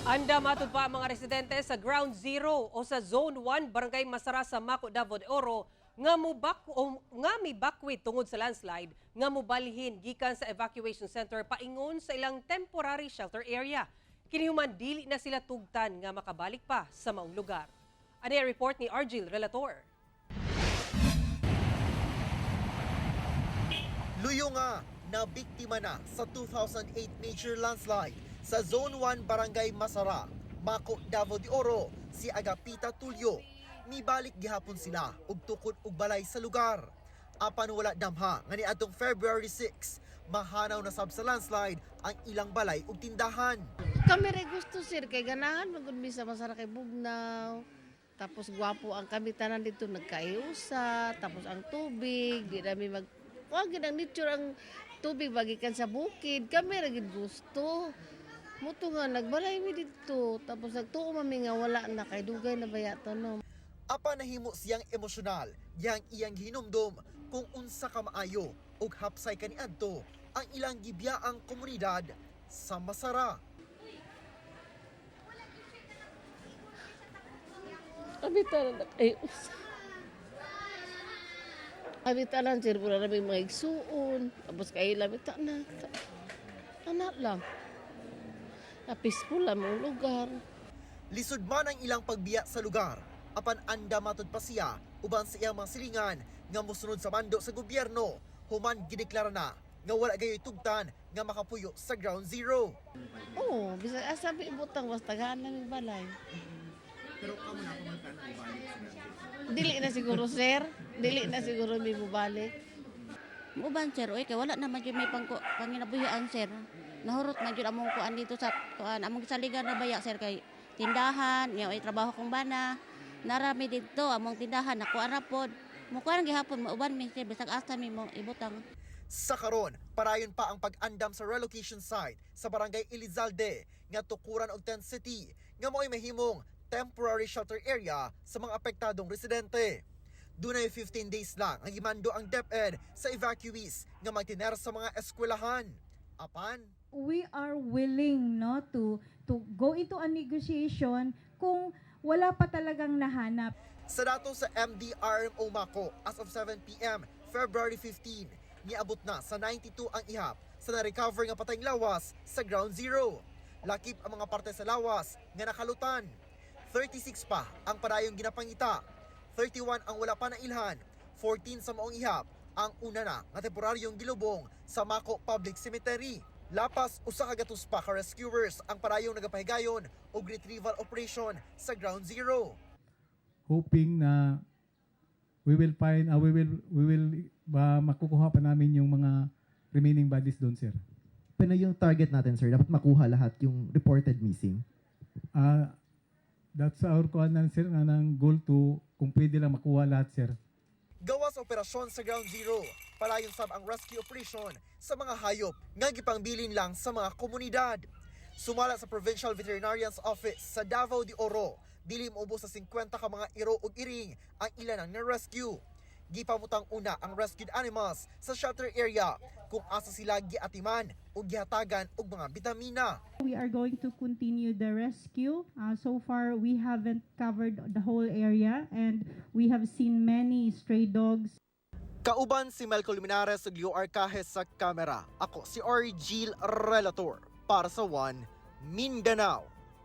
Anda matud pa ang mga residente sa Ground Zero o sa Zone 1, Barangay Masara sa Maco, Davao de Oro nga mibakwit tungod sa landslide nga mobalhin gikan sa evacuation center paingon sa ilang temporary shelter area. Kinihuman dili na sila tugtan nga makabalik pa sa maong lugar. Ani ang report ni Argil Relator. Luyo nga na biktima na sa 2008 major landslide sa Zone 1 Barangay Masara, Maco, Davao de Oro, si Agapita Tulio. Mibalik gihapon sila ug tukod ug balay sa lugar. Apan wala damha nga niadtong February 6, mahanaw na sab sa landslide ang ilang balay ug tindahan. Kami rin gusto sir, kay ganahan magud mi sa Masara kay Bugnaw. Tapos gwapo ang kami tanan dito nagkaiusa, tapos ang tubig, di namin wag ang nature ang tubig bagikan sa bukid. Kami rin gusto. Muto nga nagbalay mi dito, tapos nagtuo mami nga wala na kay dugay na bayatan no. Apa nahimo siyang emosyonal, iyang hinumdom kung unsa ka maayo ug hapsay kaniadto ang ilang gibiyaang komunidad sa Masara. Kami tanan nagkaiusa. Kami tanan sir, wala namin mga igsuon, tapos kay lamit na. Anak lang. Na peaceful lang ang lugar. Lisod man ang ilang pagbiya sa lugar, apan anda matud pa siya uban sa iyang mga silingan nga mosunod sa mando sa gobyerno, human gideklara na nga wala gayoy tugtan nga makapuyo sa Ground Zero. Oo, bisa asabi ibutang basta gana ng balay. Pero kamo na pumunta na ibalik sa Dili na siguro sir, dili na siguro may bubalik. Uban sir, oy kay wala naman jud may panginabuhian sir. Nahurot man jud among kuan dito sa kuan among saligan na baya sir kay tindahan, nya ay trabaho kong bana. Narami dito among tindahan nakuha ra pod. Mukuan gihapon mauban mi sir bisag asa mi mo ibutang. Sa karon, parayon pa ang pag-andam sa relocation site sa Barangay Elizalde nga tukuran og Tent City nga mo'y mahimong temporary shelter area sa mga apektadong residente. Dunay 15 days lang ang gimando ang DepEd sa evacuees nga magtiner sa mga eskwelahan. Apan, we are willing to go into a negotiation kung wala pa talagang nahanap. sa dato sa MDRMO Maco, as of 7 p.m. February 15, niabot na sa 92 ang ihap sa na-recover nga patayng lawas sa Ground Zero. Lakip ang mga parte sa lawas nga nakalutan. 36 pa ang padayong ginapangita. 31 ang wala pa nailhan. 14 sa maong ihap ang una na nga temporaryong gilubong sa Maco Public Cemetery. Lapas usa ka gatos pa ka rescuers ang padayong nagapahigayon og retrieval operation sa Ground Zero. Hoping na we will makukuha pa namin yung mga remaining bodies doon, sir. Pero yung target natin, sir, dapat makuha lahat yung reported missing. That's our sir, nga ng goal to kung pwede lang makuha lahat, sir. Gawas operasyon sa Ground Zero, palayon sab ang rescue operation sa mga hayop nga gipangbilin lang sa mga komunidad. Sumala sa Provincial Veterinarian's Office sa Davao de Oro, dili moubos sa 50 ka mga iro ug iring ang ilan ang na-rescue. Gipamutang una ang rescued animals sa shelter area kung asa sila giatiman o gihatagan og mga bitamina. We are going to continue the rescue. So far, we haven't covered the whole area and we have seen many stray dogs. Kauban si Melco Luminares ug Leo Arcajes sa kamera. Ako si Argil Relator para sa One Mindanao.